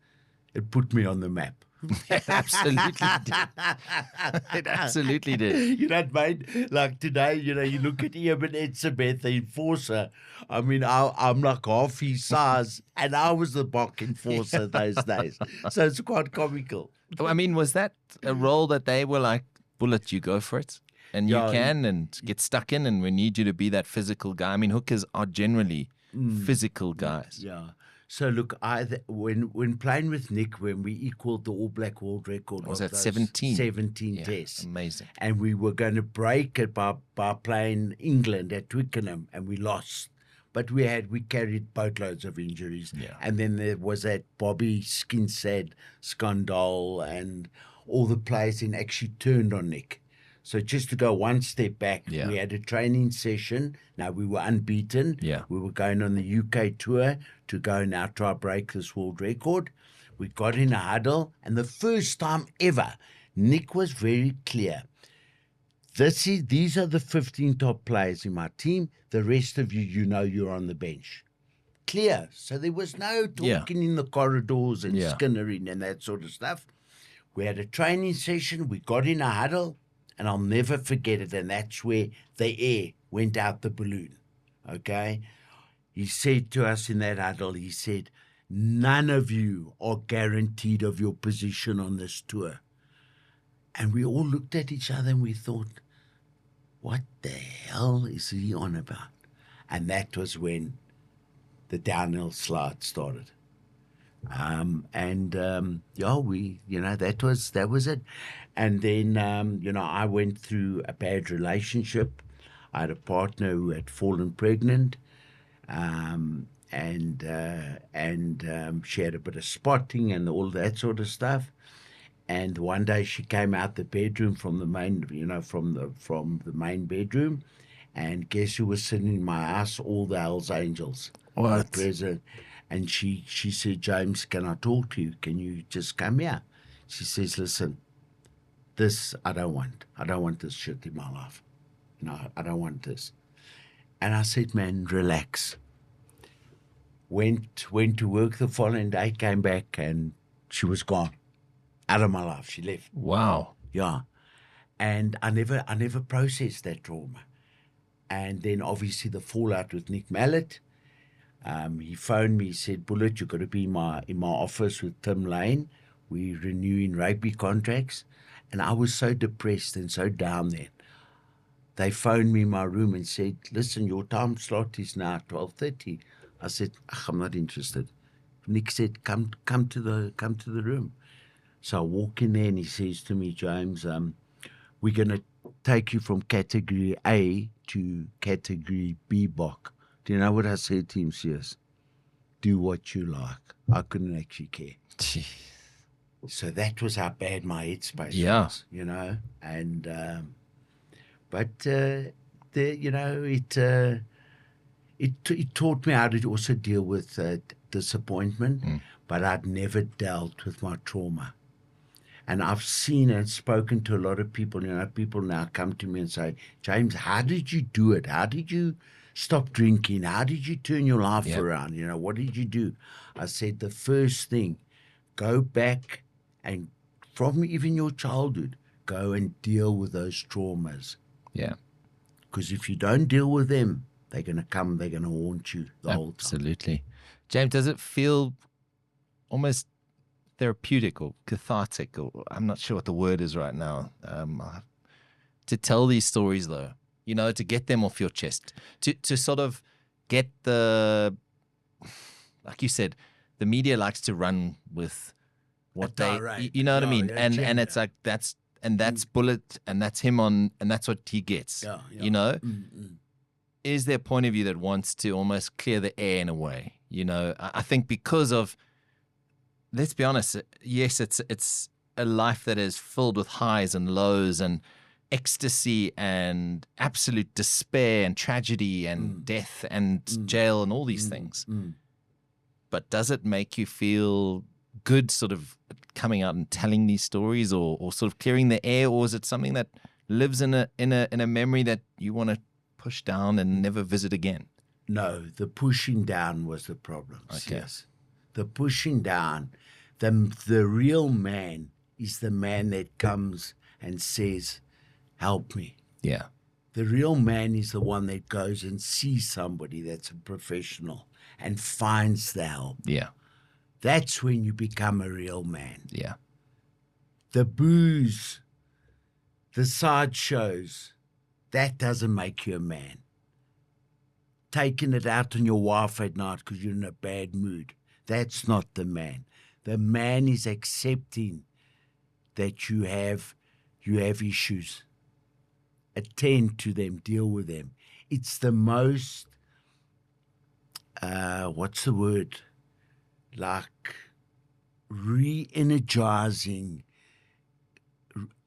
It put me on the map. It absolutely did. It absolutely did. You know, mate, like today, you know, you look at him and Etzebeth, the enforcer. I mean, I'm like half his size, and I was the Bok enforcer those days. So it's quite comical. I mean, was that a role that they were like, Bullet, you go for it? And you can and get stuck in, and we need you to be that physical guy. I mean, hookers are generally physical guys. Yeah. So look, when playing with Nick, when we equaled the All Black world record, Was of that those 17? 17 Yeah, tests, amazing. and we were going to break it by playing England at Twickenham, and we lost. But we carried boatloads of injuries, Yeah. and then there was that Bobby Skinsad scandal, and all the players then actually turned on Nick. So just to go one step back, Yeah. we had a training session. Now we were unbeaten. Yeah. We were going on the UK tour to go now try break this world record. We got in a huddle, and the first time ever, Nick was very clear. These are the 15 top players in my team. The rest of you, you're on the bench. Clear. So there was no talking in the corridors and skinnering and that sort of stuff. We had a training session. We got in a huddle, and I'll never forget it. And that's where the air went out the balloon. Okay? He said to us in that huddle, he said, none of you are guaranteed of your position on this tour. And we all looked at each other and we thought, what the hell is he on about? And that was when the downhill slide started. That was it. And then, I went through a bad relationship. I had a partner who had fallen pregnant. She had a bit of spotting and all that sort of stuff. And one day she came out the bedroom from the main bedroom, and guess who was sitting in my house? All the Hells Angels. What? Present. And she said, James, can I talk to you? Can you just come here? She says, listen, this I don't want. I don't want this shit in my life. I don't want this. And I said, man, relax. Went to work the following day, came back, and she was gone. Out of my life. She left. Wow. Yeah. And I never processed that trauma. And then obviously the fallout with Nick Mallet. He phoned me, he said, Bullet, you've got to be in my office with Tim Lane. We're renewing rugby contracts. And I was so depressed and so down there. They phoned me in my room and said, listen, your time slot is now 12:30. I said, I'm not interested. Nick said, come to the room. So I walk in there and he says to me, James, we're going to take you from category A to category B Bok. Do you know what I said to him, Sias? Do what you like. I couldn't actually care. Jeez. So that was how bad my headspace was, And it taught me how to also deal with disappointment, but I'd never dealt with my trauma. And I've seen and spoken to a lot of people, people now come to me and say, James, how did you do it? How did you stop drinking? How did you turn your life around? What did you do? I said, the first thing, go back and from even your childhood, go and deal with those traumas. Yeah. Because if you don't deal with them, they're going to come, they're going to haunt you the whole time. Absolutely. James, does it feel almost therapeutic or cathartic, or I'm not sure what the word is right now, to tell these stories though, to get them off your chest, to sort of get like you said, the media likes to run with what you know what I mean? And it's like, that's Bullet and that's him and that's what he gets, Is there a point of view that wants to almost clear the air in a way? I think because of, let's be honest, yes, it's a life that is filled with highs and lows and ecstasy and absolute despair and tragedy and death and jail and all these things. But does it make you feel good sort of coming out and telling these stories or sort of clearing the air, or is it something that lives in a memory that you want to push down and never visit again? No, the pushing down was the problem. Okay. Yes. The pushing down, the real man is the man that comes and says, help me. Yeah. The real man is the one that goes and sees somebody that's a professional and finds the help. Yeah. That's when you become a real man. Yeah. The booze, the sideshows, that doesn't make you a man. Taking it out on your wife at night because you're in a bad mood, That's not the man. The man is accepting that you have issues. Attend to them, deal with them. It's the most, what's the word? Like re-energizing,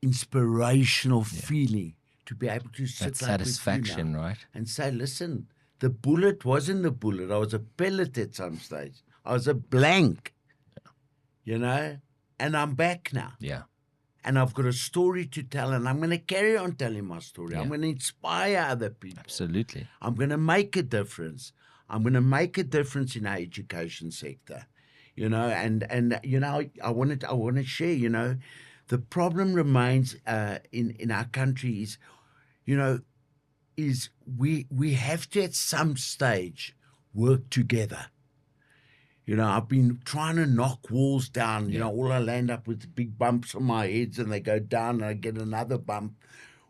inspirational feeling to be able to sit That like satisfaction, with you now right? and say, listen, the bullet wasn't a bullet. I was a pellet at some stage. I was a blank, you know, and I'm back now. Yeah. And I've got a story to tell, and I'm going to carry on telling my story. Yeah. I'm going to inspire other people. Absolutely. I'm going to make a difference. I'm going to make a difference in our education sector, you know. And you know, I want to share. You know, the problem remains in our country is, you know, is we have to at some stage work together. You know, I've been trying to knock walls down. You know, all I land up with big bumps on my heads, and they go down, and I get another bump.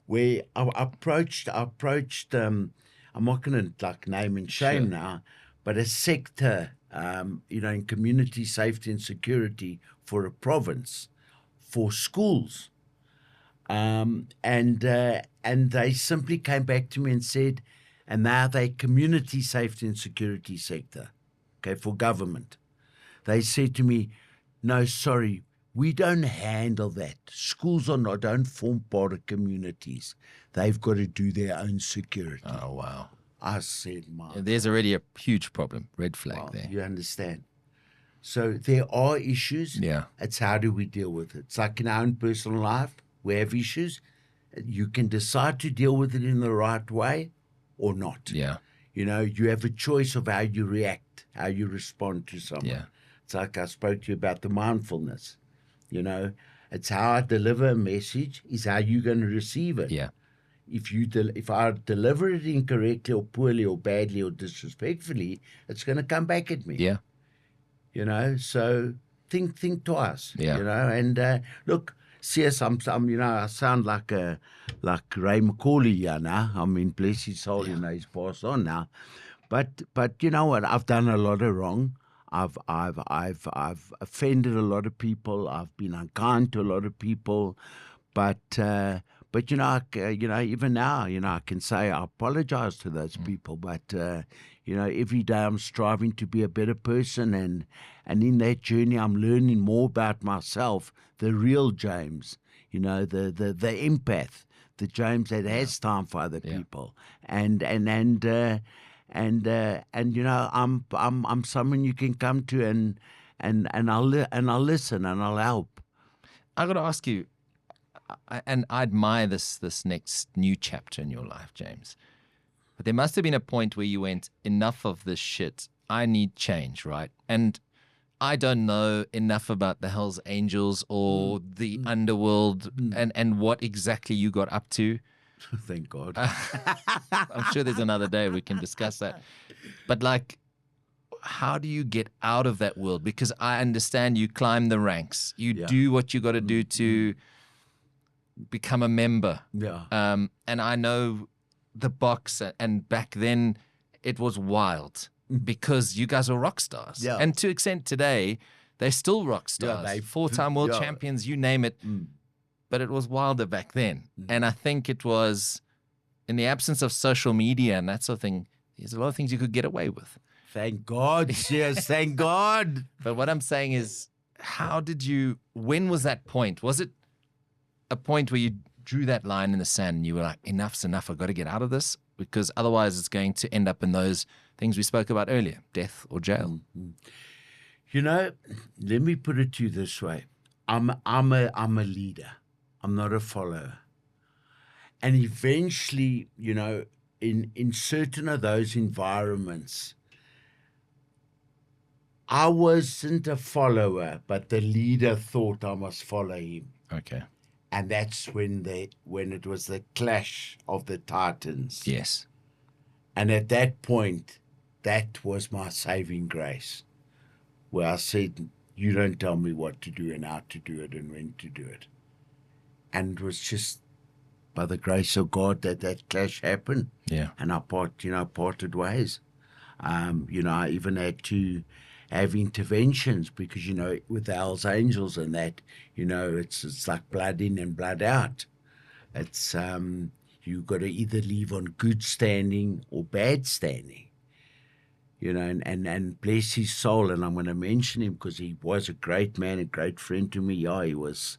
Where I approached. I'm not going to like name and shame now, but a sector, you know, in community safety and security for a province, for schools, and they simply came back to me and said, and now they community safety and security sector. Okay, for government. They said to me, no, sorry, we don't handle that. Schools don't form part of communities. They've got to do their own security. Oh, wow. I said, there's already a huge problem, red flag there. You understand? So there are issues. Yeah. It's how do we deal with it? It's like in our own personal life, we have issues. You can decide to deal with it in the right way or not. Yeah. You know, you have a choice of how you react, how you respond to someone. Yeah. It's like I spoke to you about the mindfulness. You know, it's how I deliver a message is how you're going to receive it. Yeah. If I deliver it incorrectly or poorly or badly or disrespectfully, it's going to come back at me. Yeah. You know, so think twice. Yeah. You know, and look, Sias, I'm you know, I sound like Ray McCauley here now. I mean, bless his soul, you know, he's passed on now. But you know what? I've done a lot of wrong. I've offended a lot of people. I've been unkind to a lot of people. But you know, even now, you know, I can say I apologize to those people. But you know, every day I'm striving to be a better person, and in that journey, I'm learning more about myself, the real James. You know, the empath, the James that has time for other people, and you know, I'm someone you can come to, and I'll listen and I'll help. I got to ask you, and I admire this next new chapter in your life, James. But there must have been a point where you went, enough of this shit. I need change, right? And I don't know enough about the Hells Angels or the underworld and what exactly you got up to. Thank God. I'm sure there's another day we can discuss that. But like, how do you get out of that world? Because I understand you climb the ranks. You do what you got to do to become a member. Yeah. And I know the box, and back then it was wild because you guys are rock stars. Yeah. And to extent today, they're still rock stars. they Four-time world champions, you name it. But it was wilder back then. And I think it was, in the absence of social media and that sort of thing, there's a lot of things you could get away with. Thank God, yes, thank God. But what I'm saying is, when was that point? Was it a point where you drew that line in the sand and you were like, enough's enough, I've got to get out of this? Because otherwise it's going to end up in those things we spoke about earlier, death or jail. You know, let me put it to you this way. I'm a leader. I'm not a follower. And eventually, you know, in certain of those environments, I wasn't a follower, but the leader thought I must follow him. Okay. And that's when it was the clash of the titans. Yes. And at that point, that was my saving grace, where I said, you don't tell me what to do and how to do it and when to do it. And it was just by the grace of God that clash happened. Yeah. And I parted ways. You know, I even had have interventions because, with the Hells Angels and that, it's like blood in and blood out. It's you've got to either leave on good standing or bad standing. And bless his soul, and I'm going to mention him because he was a great man, a great friend to me. Yeah, he was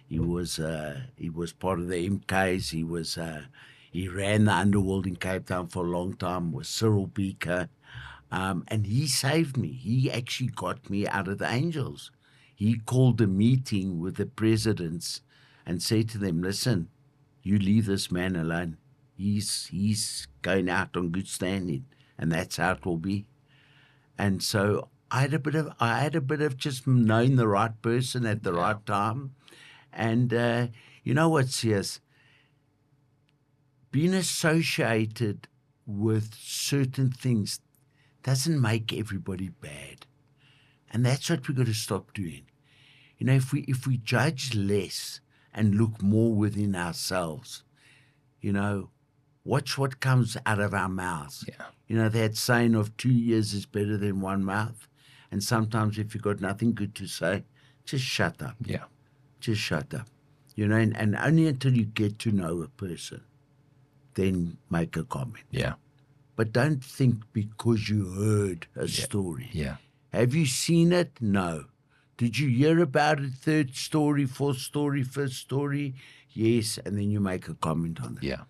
part of the MKs. He ran the underworld in Cape Town for a long time. Was Cyril Beaker, and he saved me. He actually got me out of the Angels. He called a meeting with the presidents and said to them, "Listen, you leave this man alone. He's going out on good standing, and that's how it will be." And so I had a bit of just knowing the right person at the right time. And you know what, Sias? Being associated with certain things doesn't make everybody bad. And that's what we've got to stop doing. If we judge less and look more within ourselves, watch what comes out of our mouths. Yeah. That saying of 2 ears is better than one mouth. And sometimes if you've got nothing good to say, just shut up. Yeah. Just shut up. And only until you get to know a person, then make a comment. Yeah. But don't think because you heard a story. Yeah. Have you seen it? No. Did you hear about it? Third story, fourth story, first story? Yes. And then you make a comment on it. Yeah.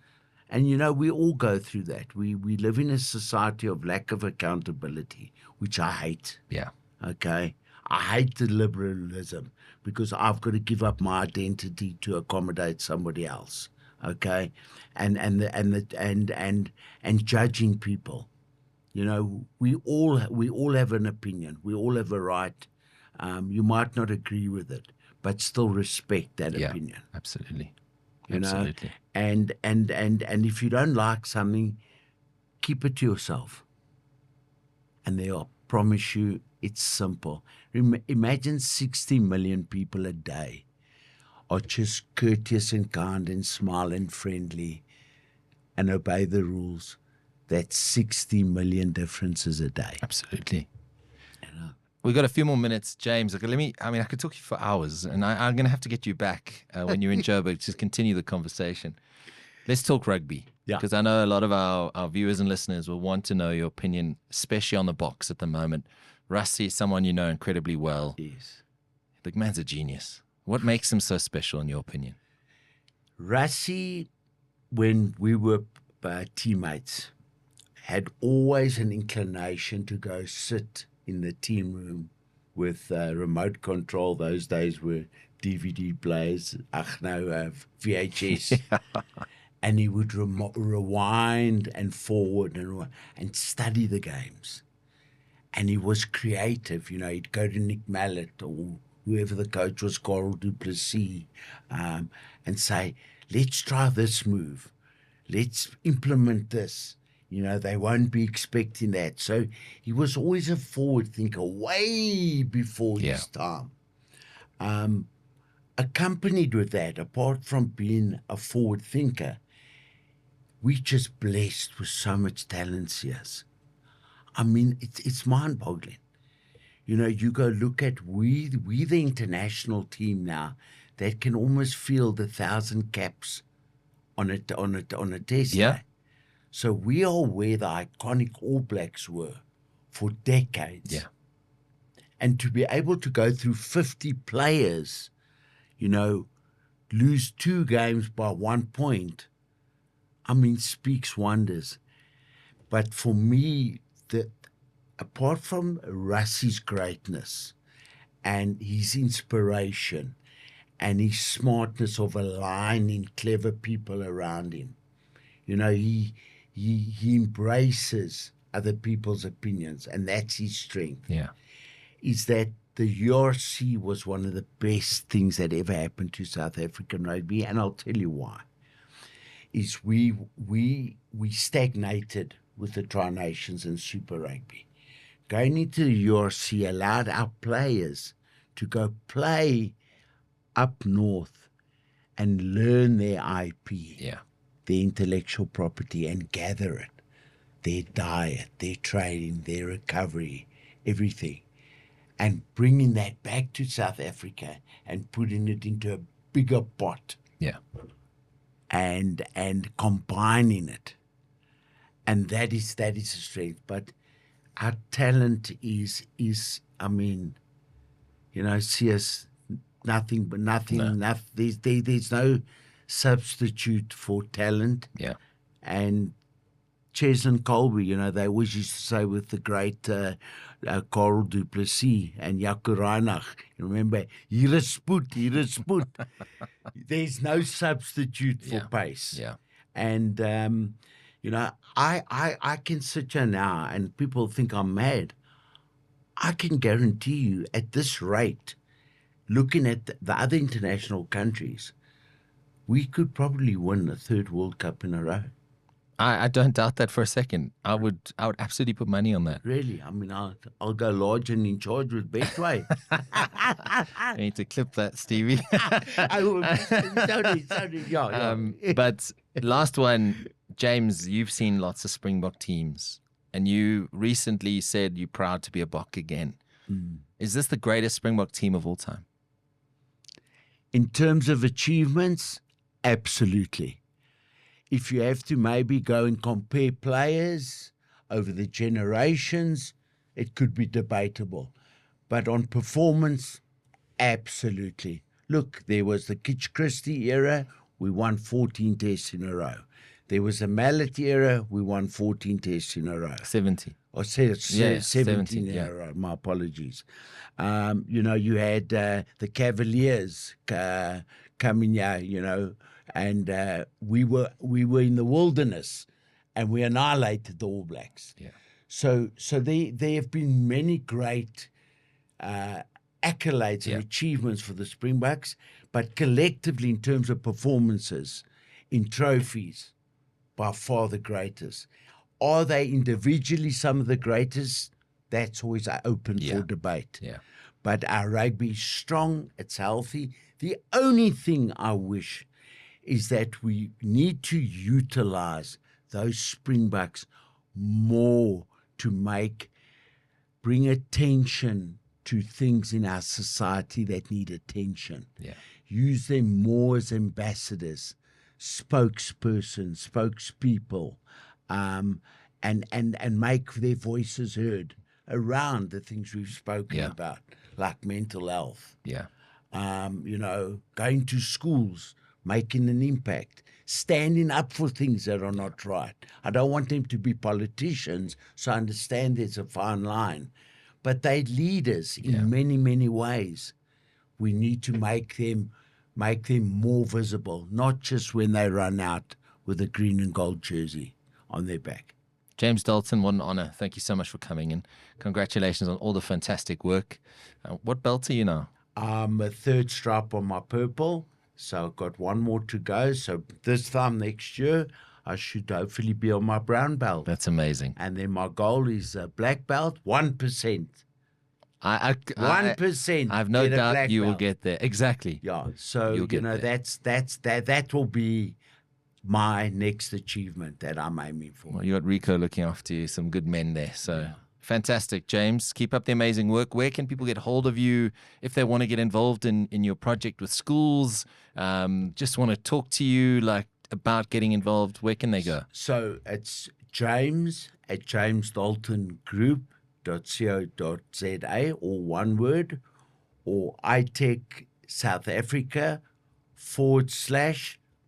And, we all go through that. We live in a society of lack of accountability, which I hate. Yeah. Okay? I hate the liberalism because I've got to give up my identity to accommodate somebody else. Okay? And judging people. We all have an opinion. We all have a right. You might not agree with it, but still respect that opinion. Absolutely. Absolutely. And if you don't like something, keep it to yourself. And I promise you, it's simple. Imagine 60 million people a day are just courteous and kind and smile and friendly and obey the rules. That's 60 million differences a day. Absolutely. We've got a few more minutes, James. I could talk to you for hours, and I'm going to have to get you back when you're in Joburg to continue the conversation. Let's talk rugby, because I know a lot of our viewers and listeners will want to know your opinion, especially on the box at the moment. Rassie is someone you know incredibly well. Yes. The man's a genius. What makes him so special, in your opinion? Rassie, when we were teammates, had always an inclination to go sit in the team room with remote control. Those days were DVD players, VHS. And he would rewind and forward and study the games. And he was creative. He'd go to Nick Mallet or whoever the coach was, Carl du Plessis, and say, let's try this move. Let's implement this. They won't be expecting that. So he was always a forward thinker, way before his time. Accompanied with that, apart from being a forward thinker, we just blessed with so much talent, Sias. It's mind-boggling. You go look at we the international team now that can almost field 1,000 caps on a test day. So we are where the iconic All Blacks were for decades. Yeah. And to be able to go through 50 players, lose 2 games by 1 point, speaks wonders. But for me, apart from Rassie's greatness and his inspiration and his smartness of aligning clever people around him, he embraces other people's opinions, and that's his strength. Yeah. Is that the URC was one of the best things that ever happened to South African rugby, and I'll tell you why. Is we stagnated with the Tri-Nations and Super Rugby. Going into the URC allowed our players to go play up north and learn their IP. Yeah. Their intellectual property, and gather it, their diet, their training, their recovery, everything. and bringing that back to South Africa and putting it into a bigger pot. Yeah. And combining it. And that is a strength. But our talent is I mean, you know, Sias, nothing. There's no substitute for talent. Yeah. And Ches and Colby, you know, they always used to say with the great Carl du Plessis and Jaco Reinach, you remember, hier is spoed. There's no substitute for pace. Yeah. And, you know, I can sit here now and people think I'm mad. I can guarantee you at this rate, looking at the other international countries, we could probably win a third World Cup in a row. I don't doubt that for a second. I would absolutely put money on that. Really? I mean, I'll go large and in charge with Betway. I need to clip that, Stevie. Sorry. Yeah. But last one, James, you've seen lots of Springbok teams, and you recently said you're proud to be a Bok again. Is this the greatest Springbok team of all time? In terms of achievements, absolutely. If you have to maybe go and compare players over the generations, it could be debatable. But on performance, absolutely. Look, there was the Kitch Christie era, we won 14 tests in a row. There was a Mallet era, we won 14 tests in a row. 70. Or 17 in a row, my apologies. You know, you had the Cavaliers coming here, you know, and we were in the wilderness, and we annihilated the All Blacks. Yeah. So there have been many great accolades and achievements for the Springboks, but collectively in terms of performances, in trophies, by far the greatest. Are they individually some of the greatest? That's always open for debate. Yeah. But our rugby is strong, it's healthy. The only thing I wish is that we need to utilize those Springboks more to bring attention to things in our society that need attention. Yeah. Use them more as ambassadors, spokespeople, and make their voices heard around the things we've spoken about, like mental health. Yeah. You know, going to schools, making an impact, standing up for things that are not right. I don't want them to be politicians, so I understand there's a fine line. But they're leaders in many, many ways. We need to make them more visible, not just when they run out with a green and gold jersey on their back. James Dalton, what an honor. Thank you so much for coming, and congratulations on all the fantastic work. What belt are you now? I'm a third stripe on my purple, so I've got one more to go. So this time next year, I should hopefully be on my brown belt. That's amazing. And then my goal is a black belt, 1%. 1%. I have no doubt you will get there. Exactly. Yeah. So you know that will be my next achievement that I'm aiming for. Well, you got Rico looking after you, some good men there. So fantastic, James. Keep up the amazing work. Where can people get hold of you if they want to get involved in your project with schools? Just want to talk to you about getting involved. Where can they go? So it's James at jamesdaltongroup.co.za, or one word, or iTech South Africa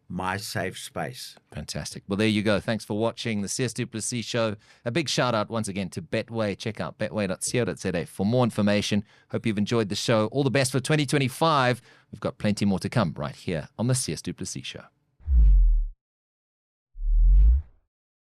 /My Safe Space. Fantastic. Well, there you go. Thanks for watching the Sias du Plessis Show. A big shout out once again to Betway. Check out betway.co.za for more information. Hope you've enjoyed the show. All the best for 2025. We've got plenty more to come right here on the Sias du Plessis Show.